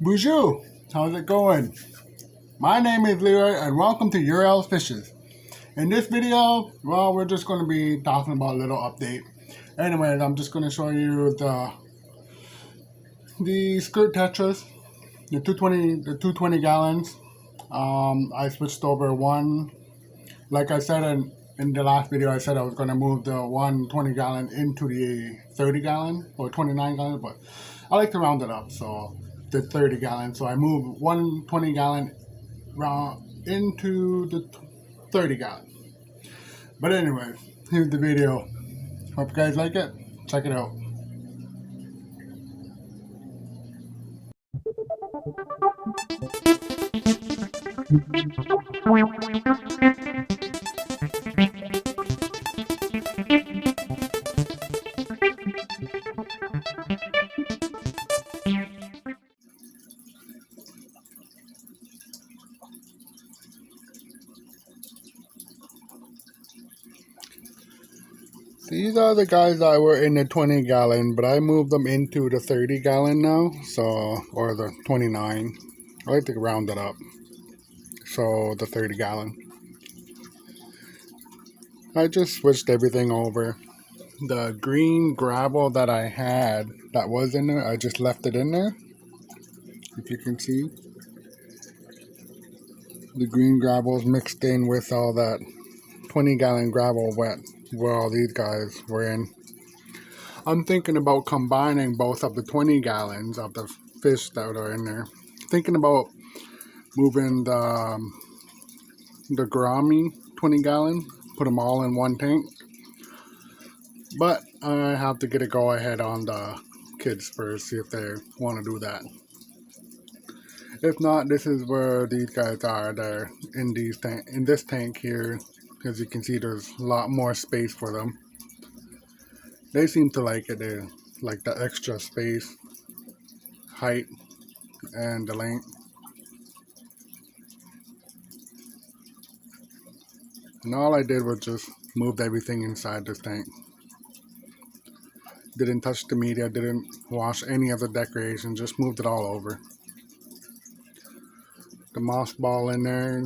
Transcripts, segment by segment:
Bonjour, how's it going? My name is Leroy and welcome to Urel's Fishes. In this video, well, we're just going to be talking about a little update. Anyways, I'm just going to show you the skirt tetras, the 220 gallons. I switched over one. Like I said in the last video, I said I was going to move the 120 gallon into the 30 gallon or 29 gallon, but I like to round it up, so the 30 gallon. So I moved 120 gallon round into the 30 gallon. But anyways, here's the video. Hope you guys like it. Check it out. These are the guys that were in the 20 gallon, but I moved them into the 30 gallon now, so, or the 29. I like to round it up. So the 30 gallon. I just switched everything over. The green gravel that I had that was in there, I just left it in there. If you can see, the green gravel is mixed in with all that 20 gallon gravel wet where all these guys were in. I'm thinking about combining both of the 20 gallons of the fish that are in there. Thinking about moving the gourami 20 gallon, put them all in one tank. But I have to get a go ahead on the kids first, see if they want to do that. If not, this is where these guys are. They're in this tank here. As you can see, there's a lot more space for them. They seem to like it. They like the extra space, height, and the length. And all I did was just moved everything inside this tank. Didn't touch the media, didn't wash any of the decoration, just moved it all over. The moss ball in there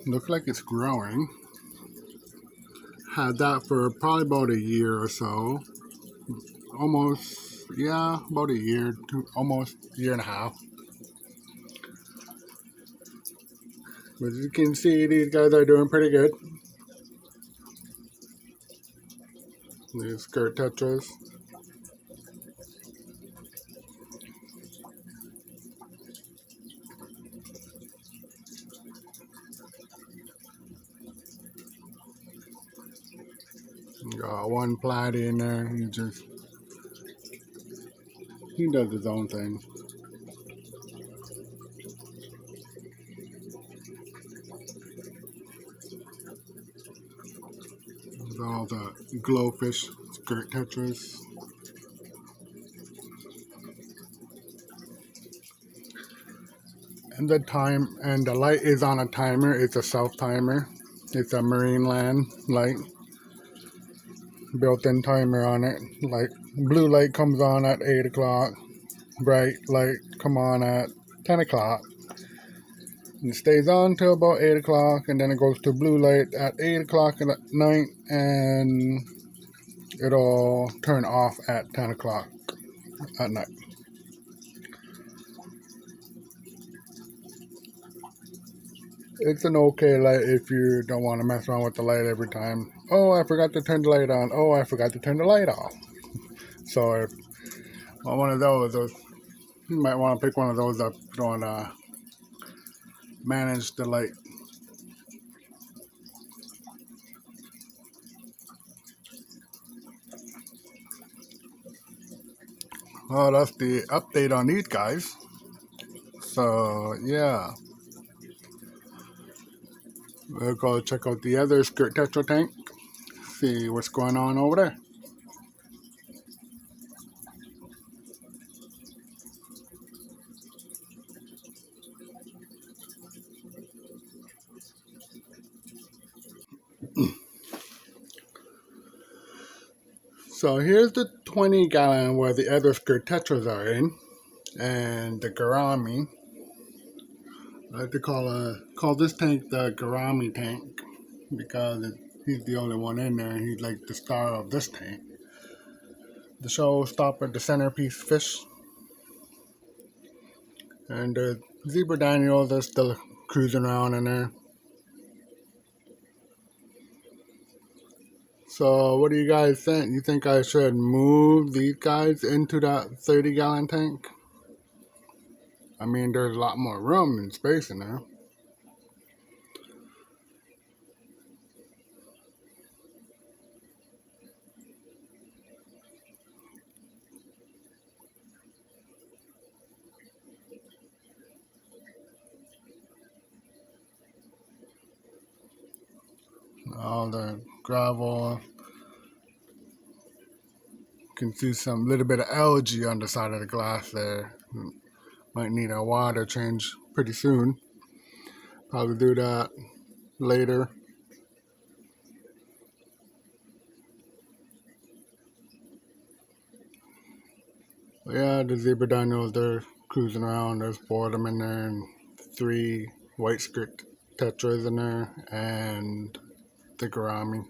looks like it's growing. Had that for probably about a year or so. Almost, yeah, about a year, almost a year and a half. But as you can see, these guys are doing pretty good. These skirt tetras. Got one platy in there. He does his own thing. There's all the glowfish skirt tetras. And the light is on a timer. It's a self timer. It's a Marineland light. Built-in timer on it. Like blue light comes on at 8 o'clock. Bright light come on at 10 o'clock. It stays on till about 8 o'clock, and then it goes to blue light at 8 o'clock at night, and it'll turn off at 10 o'clock at night. It's an okay light if you don't want to mess around with the light every time. Oh, I forgot to turn the light on. Oh, I forgot to turn the light off. So if one of those, you might want to pick one of those up. You want to manage the light. Well, that's the update on these guys. So yeah, we'll go check out the other skirt tetra tank. See what's going on over there. So here's the 20 gallon where the other skirt tetras are in. and the Garami. I like to call this tank the Garami tank because he's the only one in there, and he's like the star of this tank. The showstopper, the centerpiece fish, and the Zebra Daniels are still cruising around in there. So what do you guys think? You think I should move these guys into that 30-gallon tank? I mean, there's a lot more room and space in there. All the gravel. Can see some little bit of algae on the side of the glass there. Might need a water change pretty soon. Probably do that later. But yeah, the Zebra Daniels, they're cruising around. There's 4 of them in there and 3 white skirt tetras in there and the Garami.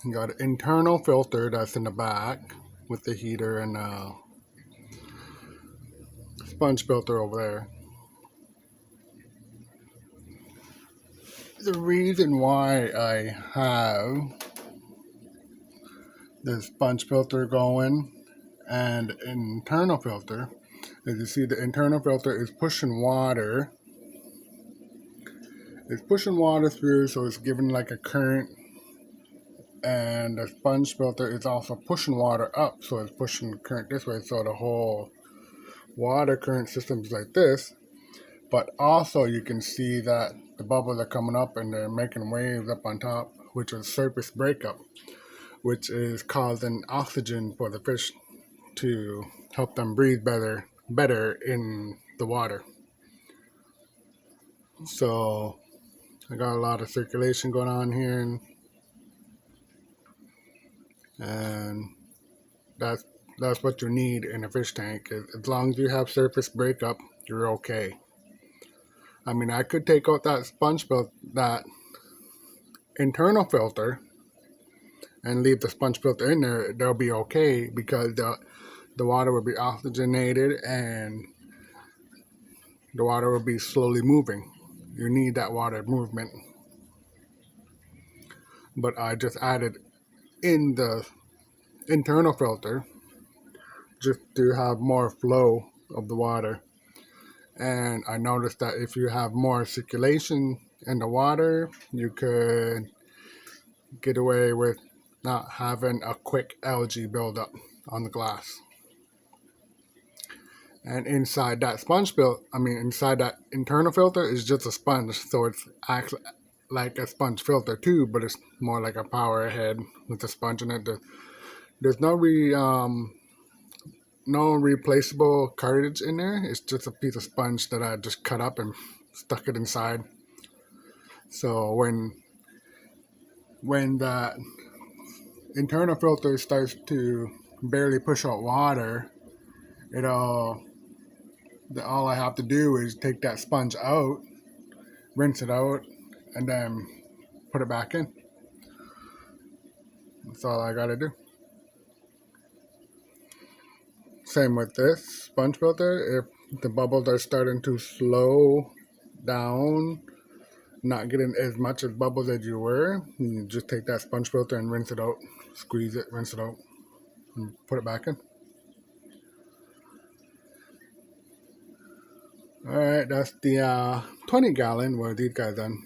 You got an internal filter that's in the back with the heater and a sponge filter over there. The reason why I have the sponge filter going and internal filter is, you see the internal filter is pushing water. It's pushing water through, so it's giving like a current, and the sponge filter is also pushing water up, so it's pushing the current this way, so the whole water current system is like this. But also you can see that the bubbles are coming up and they're making waves up on top, which is surface breakup, which is causing oxygen for the fish to help them breathe better in the water. So I got a lot of circulation going on here, and that's what you need in a fish tank. As long as you have surface breakup, you're okay. I mean, I could take out that sponge filter, that internal filter, and leave the sponge filter in there. They'll be okay because the water will be oxygenated and the water will be slowly moving. You need that water movement. But I just added in the internal filter just to have more flow of the water. And I noticed that if you have more circulation in the water, you could get away with not having a quick algae buildup on the glass. And inside that inside that internal filter is just a sponge, so it's actually like a sponge filter too, but it's more like a power head with a sponge in it. There's no replaceable cartridge in there. It's just a piece of sponge that I just cut up and stuck it inside. So when the internal filter starts to barely push out water, all I have to do is take that sponge out, rinse it out, and then put it back in. That's all I gotta do. Same with this sponge filter. If the bubbles are starting to slow down, not getting as much as bubbles as you were, you just take that sponge filter and rinse it out, squeeze it, rinse it out, and put it back in. Alright, that's the 20 gallon where these guys done.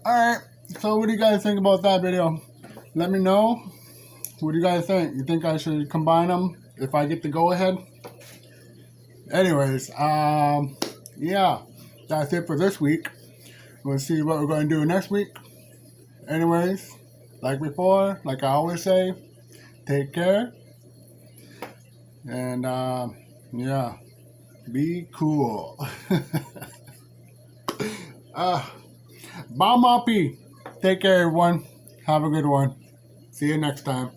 Alright, so what do you guys think about that video? Let me know. What do you guys think? You think I should combine them if I get the go ahead? Anyways, yeah, that's it for this week. We'll see what we're going to do next week. Anyways, like before, like I always say, take care. And, yeah, be cool. Bye, Moppy. Take care, everyone. Have a good one. See you next time.